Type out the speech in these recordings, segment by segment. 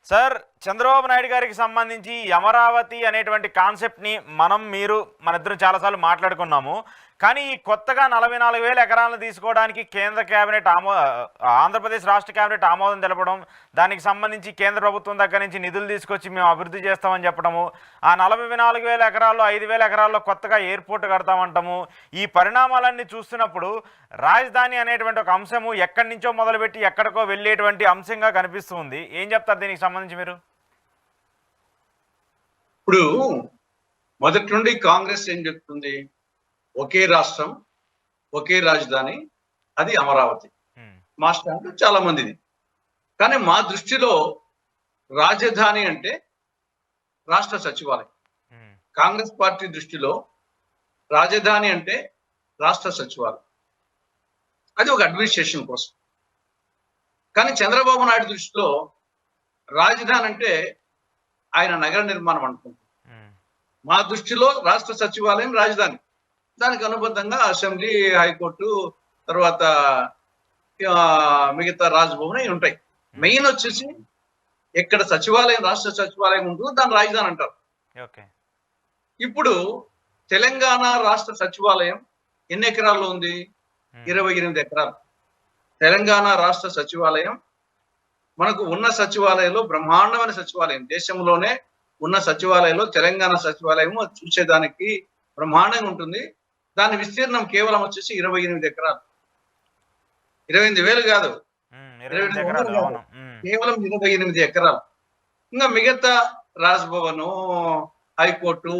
Sir, Chandrababu Naidu గారికి సంబంధించి అమరావతి అనేటువంటి కాన్సెప్ట్ని మీరు మనిద్దరం చాలాసార్లు మాట్లాడుకున్నాము. కానీ ఈ కొత్తగా 44,000 ఎకరాలను తీసుకోవడానికి కేంద్ర కేబినెట్ ఆంధ్రప్రదేశ్ రాష్ట్ర కేబినెట్ ఆమోదం తెలపడం, దానికి సంబంధించి కేంద్ర ప్రభుత్వం దగ్గర నుంచి నిధులు తీసుకొచ్చి మేము అభివృద్ధి చేస్తామని చెప్పడము, ఆ 44,000 ఎకరాల్లో 5,000 ఎకరాల్లో కొత్తగా ఎయిర్పోర్ట్ కడతామంటాము. ఈ పరిణామాలన్నీ చూస్తున్నప్పుడు రాజధాని అనేటువంటి ఒక అంశము ఎక్కడి నుంచో మొదలుపెట్టి ఎక్కడికో వెళ్ళేటువంటి అంశంగా కనిపిస్తుంది. ఏం చెప్తారు దీనికి సంబంధించి మీరు? ఇప్పుడు మొదటి నుండి కాంగ్రెస్ ఏం చెప్తుంది? ఒకే రాష్ట్రం, ఒకే రాజధాని, అది అమరావతి. మా స్టాండ్ చాలా మందిది. కానీ మా దృష్టిలో రాజధాని అంటే రాష్ట్ర సచివాలయం. కాంగ్రెస్ పార్టీ దృష్టిలో రాజధాని అంటే రాష్ట్ర సచివాలయం, అది ఒక అడ్మినిస్ట్రేషన్ కోసం. కానీ చంద్రబాబు నాయుడు దృష్టిలో రాజధాని అంటే ఆయన నగర నిర్మాణం అనుకుంటుంది. మా దృష్టిలో రాష్ట్ర సచివాలయం రాజధాని, దానికి అనుబంధంగా అసెంబ్లీ, హైకోర్టు, తర్వాత మిగతా రాజ్భవన్ అవి ఉంటాయి. మెయిన్ వచ్చేసి ఎక్కడ సచివాలయం, రాష్ట్ర సచివాలయం ఉంటుందో దాని రాజధాని అంటారు. ఇప్పుడు తెలంగాణ రాష్ట్ర సచివాలయం ఎన్ని ఎకరాల్లో ఉంది? 28 ఎకరాలు. తెలంగాణ రాష్ట్ర సచివాలయం మనకు ఉన్న సచివాలయంలో బ్రహ్మాండమైన సచివాలయం, దేశంలోనే ఉన్న సచివాలయంలో తెలంగాణ సచివాలయం చూసేదానికి బ్రహ్మాండంగా ఉంటుంది. దాని విస్తీర్ణం కేవలం వచ్చేసి 28 ఎకరాలు. 28,000 కాదు, కేవలం 28 ఎకరాలు. ఇంకా మిగతా రాజ్భవన్, హైకోర్టు,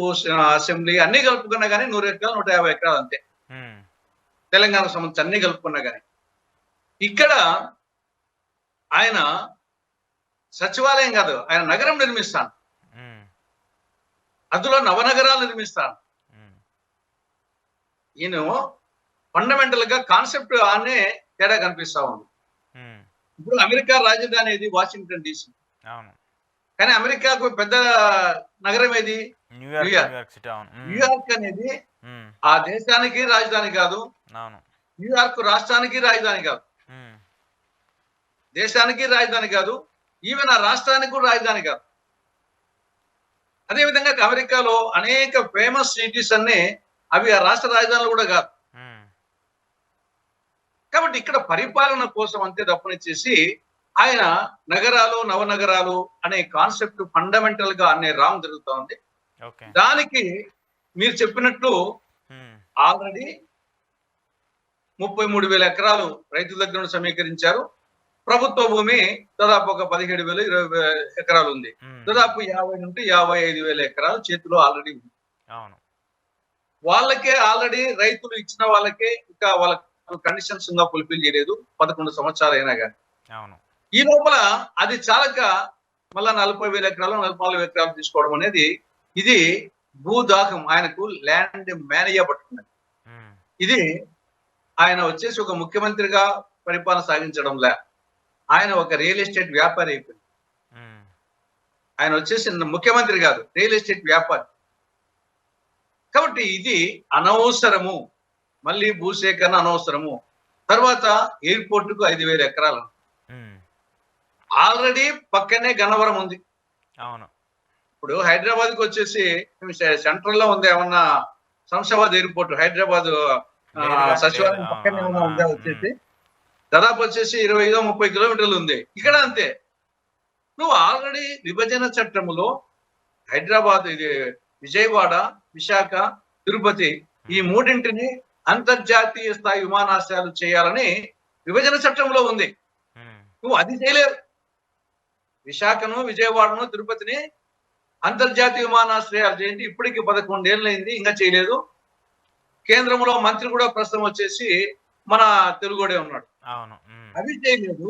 అసెంబ్లీ అన్ని కలుపుకున్నా కానీ 100 ఎకరాలు, 150 ఎకరాలు అంతే. తెలంగాణకు సంబంధించి అన్ని కలుపుకున్నా కానీ ఇక్కడ ఆయన సచివాలయం కాదు, ఆయన నగరం నిర్మిస్తాను, అందులో నవనగరాలు నిర్మిస్తాను. ఈయన ఫండమెంటల్ గా కాన్సెప్ట్ అనే తేడా కనిపిస్తా ఉంది. ఇప్పుడు అమెరికా రాజధాని ఏది? Washington DC. కానీ అమెరికాకు పెద్ద నగరం ఏది? న్యూయార్క్ అనేది ఆ దేశానికి రాజధాని కాదు, న్యూయార్క్ రాష్ట్రానికి రాజధాని కాదు, దేశానికి రాజధాని కాదు, ఈవెన్ ఆ రాష్ట్రానికి కూడా రాజధాని కాదు. అదేవిధంగా అమెరికాలో అనేక ఫేమస్ సిటీస్ అన్ని అవి ఆ రాష్ట్ర రాజధానులు కూడా కాదు. కాబట్టి ఇక్కడ పరిపాలన కోసం అంతే తప్పనిచ్చేసి ఆయన నగరాలు, నవనగరాలు అనే కాన్సెప్ట్ ఫండమెంటల్ గా అనే రామ్ జరుగుతూ ఉంది. దానికి మీరు చెప్పినట్లు ఆల్రెడీ 33,000 ఎకరాలు రైతుల దగ్గర నుండి సమీకరించారు. ప్రభుత్వ భూమి దాదాపు ఒక 17,000, 20,000 ఎకరాలు ఉంది. దాదాపు 50 నుండి 55,000 ఎకరాలు చేతిలో ఆల్రెడీ ఉంది. వాళ్ళకే ఆల్రెడీ రైతులు ఇచ్చిన వాళ్ళకే ఇంకా వాళ్ళ కండిషన్స్ ఇంకా ఫుల్ఫిల్ చేయలేదు, 11 సంవత్సరాలు అయినా కానీ. ఈ లోపల అది చాలక మళ్ళా 40,000 ఎకరాలు, 44,000 ఎకరాలు తీసుకోవడం అనేది ఇది భూదాహం. ఆయనకు ల్యాండ్ మేనియా పట్టుకున్నది. ఇది ఆయన వచ్చేసి ఒక ముఖ్యమంత్రిగా పరిపాలన సాగించడంలే, ఆయన ఒక రియల్ ఎస్టేట్ వ్యాపారి అయిపోయింది. ఆయన వచ్చేసి ముఖ్యమంత్రి కాదు, రియల్ ఎస్టేట్ వ్యాపారి. కాబట్టి ఇది అనవసరము, మళ్ళీ భూసేకరణ అనవసరము. తర్వాత ఎయిర్పోర్టుకు 5,000 ఎకరాలు. ఆల్రెడీ పక్కనే గన్నవరం ఉంది. ఇప్పుడు హైదరాబాద్ కు వచ్చేసి సెంట్రల్ లో ఉంది ఏమన్నా శంషాబాద్ ఎయిర్పోర్ట్, హైదరాబాద్ సచివాలయం పక్కనే ఉందా వచ్చేసి దాదాపు వచ్చేసి 25-30 కిలోమీటర్లు ఉంది. ఇక్కడ అంతే. నువ్వు ఆల్రెడీ విభజన చట్టములో హైదరాబాద్, ఇది విజయవాడ, విశాఖ, తిరుపతి ఈ మూడింటిని అంతర్జాతీయ స్థాయి విమానాశ్రయాలు చేయాలని విభజన చట్టంలో ఉంది. నువ్వు అది చేయలేవు. విశాఖను, విజయవాడను, తిరుపతిని అంతర్జాతీయ విమానాశ్రయాలు చేయండి. ఇప్పటికి 11 ఏళ్ళు అయింది, ఇంకా చేయలేదు. కేంద్రంలో మంత్రి కూడా ప్రస్తుతం వచ్చేసి మన తెలుగుడే ఉన్నాడు, అది చేయలేదు.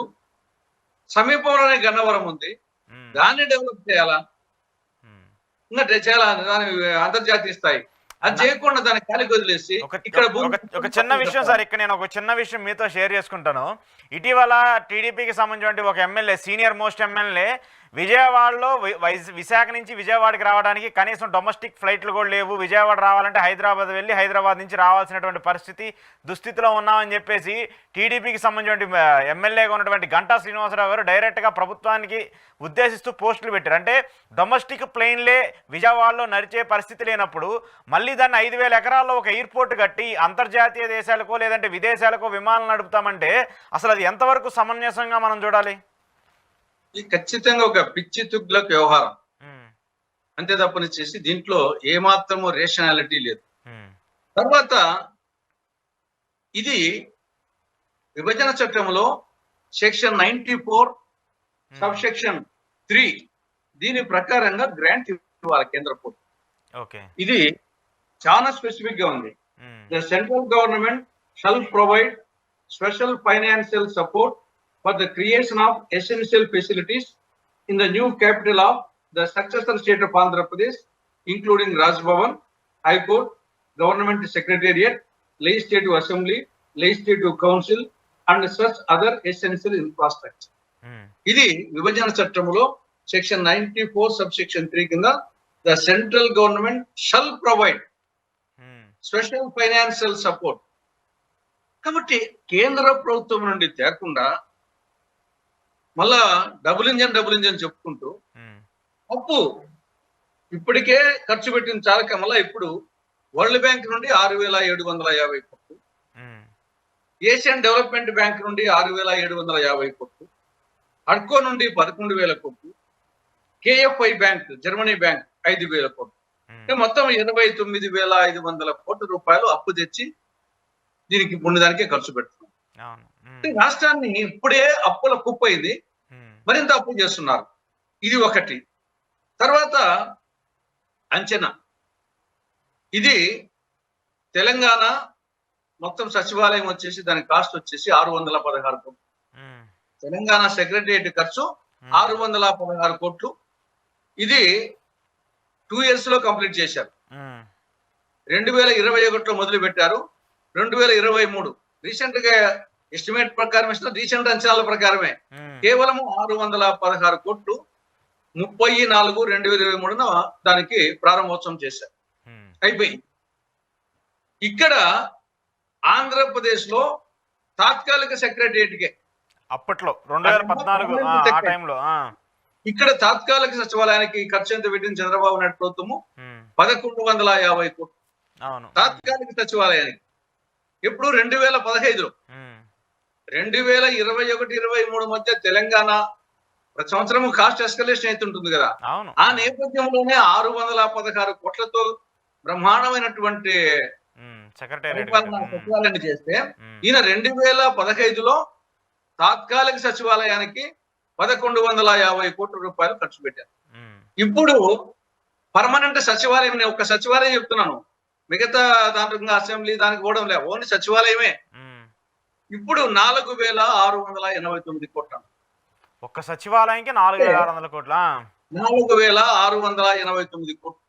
సమీపంలోనే గన్నవరం ఉంది, దాన్ని డెవలప్ చేయాలా, ఇంకా చేయాలా, దాని అంతర్జాతీయ స్థాయి అది చేయకుండా దాన్ని ఖాళీ వదిలేసి ఇక్కడ ఒక చిన్న విషయం సార్, ఇక్కడ నేను ఒక చిన్న విషయం మీతో షేర్ చేసుకుంటాను. ఇటీవల టీడీపీకి సంబంధించిన ఒక ఎమ్మెల్యే, సీనియర్ మోస్ట్ ఎమ్మెల్యే విజయవాడలో విశాఖ నుంచి విజయవాడకి రావడానికి కనీసం డొమెస్టిక్ ఫ్లైట్లు కూడా లేవు. విజయవాడ రావాలంటే హైదరాబాద్ వెళ్ళి హైదరాబాద్ నుంచి రావాల్సినటువంటి పరిస్థితి దుస్థితిలో ఉన్నామని చెప్పేసి టీడీపీకి సంబంధించిన ఎమ్మెల్యేగా ఉన్నటువంటి గంటా శ్రీనివాసరావు గారు డైరెక్ట్గా ప్రభుత్వానికి ఉద్దేశిస్తూ పోస్టులు పెట్టారు. అంటే డొమెస్టిక్ ప్లేన్లే విజయవాడలో నడిచే పరిస్థితి లేనప్పుడు మళ్ళీ దాన్ని 5,000 ఎకరాల్లో ఒక ఎయిర్పోర్ట్ కట్టి అంతర్జాతీయ దేశాలకో లేదంటే విదేశాలకో విమానాలు నడుపుతామంటే అసలు అది ఎంతవరకు సమంజసంగా మనం చూడాలి? ఇది ఖచ్చితంగా ఒక పిచ్చి తుగ్లక్ వ్యవహారం అంతే తప్పనిచ్చేసి దీంట్లో ఏమాత్రము రేషనాలిటీ లేదు. తర్వాత ఇది విభజన చట్టంలో సెక్షన్ 94 సబ్ సెక్షన్ 3 దీని ప్రకారంగా గ్రాంట్ ఇవ్వాలి కేంద్ర ప్రభుత్వం. ఇది చాలా స్పెసిఫిక్ గా ఉంది. The central government shall provide special financial support for the creation of essential facilities in the new capital of the successor state of Andhra Pradesh, including Raj Bhavan, High Court, Government Secretariat, Legislative Assembly, Legislative Council, and such other essential infrastructure. ఇది విభజన చట్టంలో section 94 sub section 3 కింద the central government shall provide special financial support. కాబట్టి కేంద్ర ప్రభుత్వం నుండి తేకుండా మళ్ళా double engine చెప్పుకుంటూ అప్పు ఇప్పటికే ఖర్చు పెట్టిన చాలక మళ్ళా ఇప్పుడు వరల్డ్ బ్యాంక్ నుండి 6,750 కోట్లు, ఏషియన్ డెవలప్మెంట్ బ్యాంక్ నుండి 6,750 కోట్లు, అడ్కో నుండి 11,000 కోట్లు, కేఎఫ్ఐ బ్యాంక్ జర్మనీ బ్యాంక్ 5,000 కోట్లు, మొత్తం 29,500 కోట్ల రూపాయలు అప్పు తెచ్చి దీనికి ముందుదానికే ఖర్చు పెడుతున్నాం. రాష్ట్రాన్ని ఇప్పుడే అప్పుల కుప్పైంది, మరింత అప్పు చేస్తున్నారు. ఇది ఒకటి. తర్వాత అంచనా, ఇది తెలంగాణ మొత్తం సచివాలయం వచ్చేసి దాని కాస్ట్ వచ్చేసి 616 కోట్లు. తెలంగాణ సెక్రటరియట్ ఖర్చు 616 కోట్లు. ఇది 2 years లో కంప్లీట్ చేశారు. 2021లో మొదలు పెట్టారు. 2023 రీసెంట్ గా ఎస్టిమేట్ ప్రకారం ఇస్తున్న రీసెంట్ అంచనాల ప్రకారమే కేవలం 616 కోట్లు 34/2023 దానికి ప్రారంభోత్సవం చేశారు. అయిపోయింది. ఇక్కడ ఆంధ్రప్రదేశ్ లో తాత్కాలిక సెక్రటరియట్ కే అప్పట్లో 2014 ఆ టైంలో ఇక్కడ తాత్కాలిక సచివాలయానికి ఖర్చు ఎంత పెట్టింది చంద్రబాబు నాయుడు ప్రభుత్వము? 1150 కోట్లు తాత్కాలిక సచివాలయానికి. ఎప్పుడు 2015లో 2021-23 మధ్య తెలంగాణ ప్రతి సంవత్సరం కాస్ట్ ఎస్కలేషన్ అవుతుంటుంది కదా, ఆ నేపథ్యంలోనే 616 కోట్లతో బ్రహ్మాండమైనటువంటి సచివాలయాన్ని చేస్తే ఈయన 2015లో తాత్కాలిక సచివాలయానికి 1150 కోట్ల రూపాయలు ఖర్చు పెట్టారు. ఇప్పుడు పర్మనెంట్ సచివాలయం, ఒక సచివాలయం చెప్తున్నాను, మిగతా దాంట్లో అసెంబ్లీ దానికి పోవడం లేదు, ఓన్లీ సచివాలయమే. ఇప్పుడు 4,689 కోట్ల. ఒక్క సచివాలయానికి 4,600 కోట్ల. 4,689 కోట్లు.